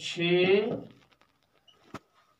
6,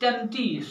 33।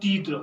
33।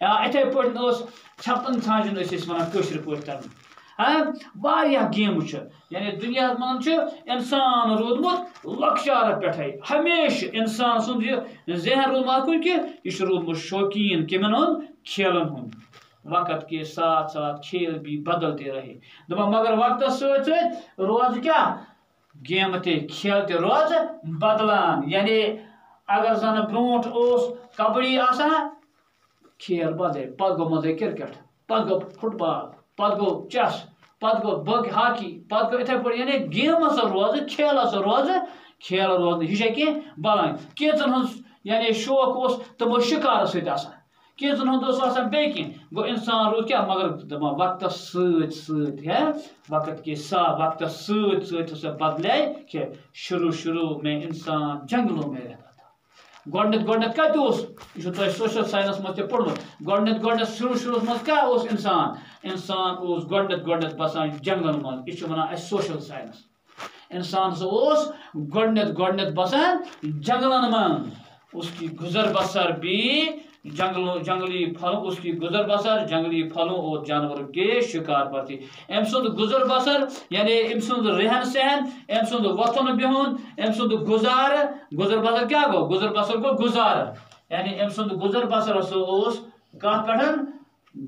یا اتھے پٲٹھۍ ٲس ژھٮ۪پن ژھانٛجن ٲسۍ أسۍ وَنان کٲشِر پٲٹھۍ تَران واریاہ گیمہٕ چھِ یعنی دُنیاہَس منٛز چھُ اِنسان روٗدمُت لۄکچارٕ پٮ۪ٹھَے ہمیشہٕ اِنسان سُنٛد یہِ ذہن روٗدمُت اَتھ کُن کہِ یہِ چھُ روٗدمُت شوقیٖن کٔمن ہُنٛد کھیلن ہُنٛد وقت کے ساتھ ساتھ کھیل بھی بدلتے رہے دپان مگر وقتس سۭتۍ سۭتۍ روز کیٛاہ گیمہٕ تہِ کھیل تہِ روز بدلان یعنی اگر زن برونٛٹھ اوس کبڈی آسان کھیل بدلے پتہٕ گوٚو منٛزٕے کرکٹ پتہٕ گوٚو فٹ بال پتہٕ گوٚو چس پتہٕ گوٚو باقٕے ہاکی پتہٕ گوٚو یِتھے پٲٹھۍ یعنی گیم ہسا روزٕ کھیل ہسا روزٕ کھیل روزنہٕ یہِ چھا کینٛہہ بلان کینٛژن ہُنٛد یعنی شوق اوس تِم ٲسۍ شِکارس سۭتۍ آسان کینٛژن ہُنٛد اوس آسان بیٚیہِ کینٛہہ گوٚو اِنسان روٗد کیٛاہ مگر دپان وقتس سۭتۍ سۭتۍ وقت کے ساتھ وقتس سۭتۍ سۭتۍ ہسا بدلے کہِ شروع میں انسان جنگلوں میں رہتا تھا گۄڈنیٚتھ کتہِ اوس یہِ چھُ تۄہہِ سوشل ساینس منٛز تہِ پوٚرمُت گۄڈنیٚتھ شروٗعس منٛز کیٛاہ اوس انسان اوس گۄڈنیٚتھ بسان جنگلن منٛز یہِ چھُ ونان اَسہِ سوشل ساینس انسان ہسا اوس گۄڈنیٚتھ بسان جنگلن منٛز اس کی گزر بسر بھی جنگلی پھلوں اس کی گزر بسر جنگلی پھلوں اور جانوروں کے شکار پر تھی ام سند گزر بسر یعنی ام سند رہن سہن ام سند وتھن بہن ام سند گزار گزر بسر کیا گو گزر بسر کو گزار یعنی ام سند گزر بسر اس کت پہ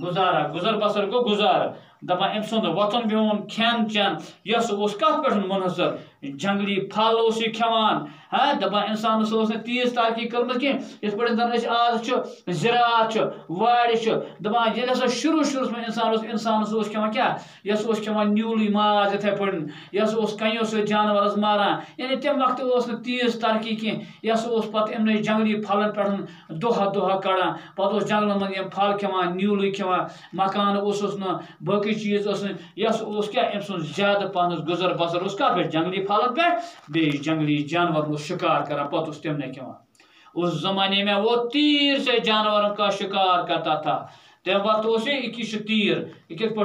گزارا گزر بسر کو گزار دپان ام سند وتھن بہن کھین چین یس اس کت پہ منحصر جنگلی پھل اس یہ کھوان دپان انسانس اس تیز ترقی کرمت کی یت پہ زن آز زراعت وارِ دپان ییٚلہِ ہسا شروعس میں انسانس کھوان کیا یس کھوان نیوٗلٕے ماز یتھے پٲٹھۍ یس کنیو سۭتۍ جانورس ماران یعنی تمہِ وقتہٕ اوس نہٕ تیز ترقی کینٛہہ یس پتہٕ یِمنٕے جنگلی پھلن پٮ۪ٹھ دۄہا کڑان پتہٕ جنگلن منٛز یِم پھل کھوان نیوٗلٕے کھوان مکان اوسُس نہٕ باقٕے چیٖز اوس نہٕ یس کیٛاہ أمۍ سُنٛد زیادٕ پہنس گُزر بسر اوس کتھ پٮ۪ٹھ جنگلی پھلن پٮ۪ٹھ بیٚیہِ جنگلی جانورن اوس شکار کران پتہٕ اوس تمنے کھوان اس زمانے میں وہ تیر سے جانوروں کا شکار کرتا تھا تم وقت اس یہ تیر یہ کت پہ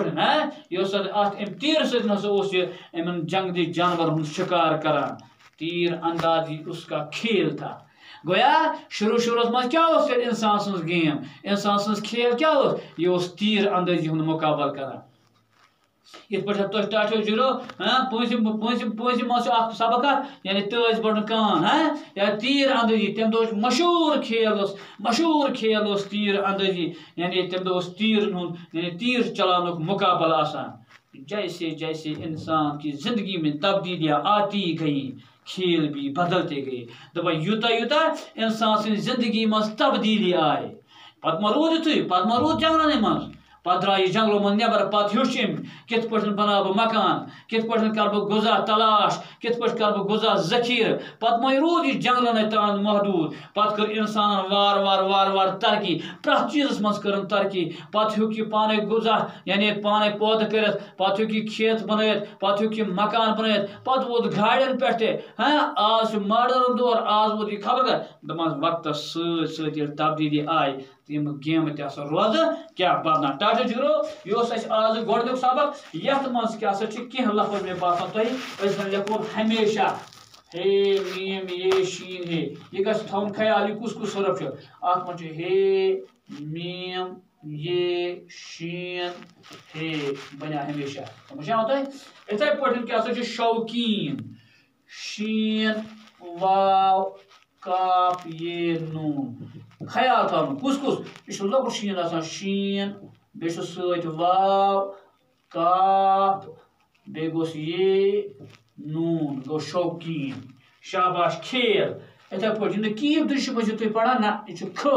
یہ تیر سن جنگلی جانور شکار کران تیر اندازی اس کا کھیل تھا گویا شروع مز کیا انسان سن گیم انسان سن کھیل کیا یہ تیر اندازی ہند مقابل کران یت پہ تھی ٹاٹو جیرو پونسم سبق یعنی تاج بڑن کان یا تیر اندازی تم دہ مشہور کھیل تیر اندازی یعنی تم دہ تیر یعنی تیر چلانک مقابل آسان جیسے جیسے انسان کی زندگی میں تبدیلیاں آتی گئیں کھیل بھی بدلتے گئے دپان یوتہ انسان سن زندگی مز تبدیلی آئے پتہ ما روٗد جنگلن مز پتہ درٛاو جنگلو منٛز نٮ۪بر پتہٕ ہیوٚچھ أمۍ کِتھ پٲٹھۍ بناو بہٕ مکان کِتھ پٲٹھۍ کر بہٕ غذا تلاش کِتھ پٲٹھۍ کر بہٕ غذا ذخیرٕ پتہٕ ما روٗد یہِ جنگلن تام محدوٗد پتہٕ کٔر انسانن وار ترقی پرٛٮ۪تھ چیٖزس منٛز کٔرٕن ترقی پتہٕ ہیوٚک یہِ پانے غذا یعنی پانے پٲدٕ کٔرِتھ پتہٕ ہیوٚک یہِ کھیت بنٲیِتھ پتہٕ ہیوٚک یہِ مکان بنٲیِتھ پتہٕ ووت گاڑٮ۪ن پٮ۪ٹھ تہِ آز چھُ ماڈٲرٕن دور آز ووت یہِ خبر کر دپان وقتس سۭتۍ ییٚلہِ تبدیلی آیہِ تِم گیمہٕ تہِ ہسا روزٕ کیٛاہ بدلان ٹاٹا جگرو یہ آز گۄڈنیُک سبق یتھ منٛز کیٛاہ سا چھِ کینٛہہ لفظ مےٚ باسان تۄہہِ أسۍ زن لیکھو ہمیشہ ہے میم یہ شین ہے یہ گژھِ تھاوُن خیال یہ کُس حرف چھُ اتھ منٛز چھُ ہے میم یہ شین ہے بنیٛا ہمیشہ سمجھ آو تۄہہِ یِتھے پٲٹھۍ کیٛاہ سا چھُ شوقیٖن شین واو کاف یہ نون خیال تھاوُن کُس یہِ چھُ لۄکُٹ شیٖن آسان شیٖن بیٚیہِ چھُ سۭتۍ واو کاف بیٚیہِ گوٚژھ یہ نون گوٚو شوقیٖن شاباش کھیل یِتھے پٲٹھۍ یہِ نہٕ کیٖف دٕشہِ منٛز چھِو تُہۍ پران نہ یہِ چھُ کھ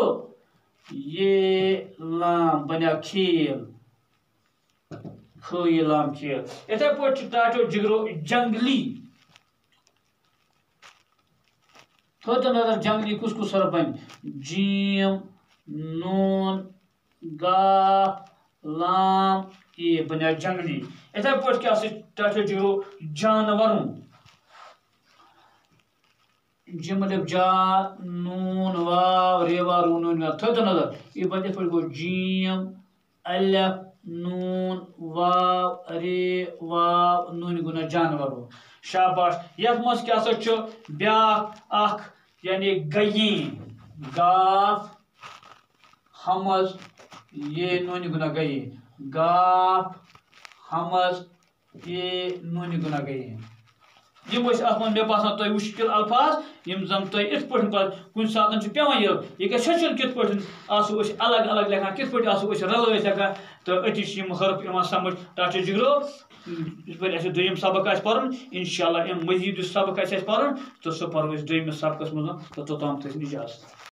یہ لام بنیٛا کھیل کھ یہ لام کھیل یِتھے پٲٹھۍ چھُ ٹاٹو جگرو جنگلی تھٲوتو نظر جنگلی کُس حرف بنہِ جیم نون گاف لام یہ بنیٛا جنگلی یِتھے پٲٹھۍ کیٛاہ سا ٹاٹو جگرو جانورن جم لب جان نون واو ریوا رو نون تھٲوتو نظر یہ بنہِ یِتھ پٲٹھۍ گوٚو جیم الف نون واو رے واو نون گوٚو جانور شاباش یتھ منٛز کیٛاہ سا چھُ بیاکھ اکھ یعنی گیٖن گاف ہمز یہ نون گنا گئی گاف حمز یہ نون گنا گئی یہ مے باسان تہ مشکل الفاظ یم زن تہ ات پہ کن سات پیان یہ چھچن کت پہ آسو الگ الگ لکھان کت پہ آسو رلائت لکھان تو اتی حرف سمجھ ڈاکٹر جگرو اس پہ دویم سبق آس پرن انشاءاللہ ام مزید سبق آس پرن تو سہ پرو دویمس سبقس مز تو توتام اجازت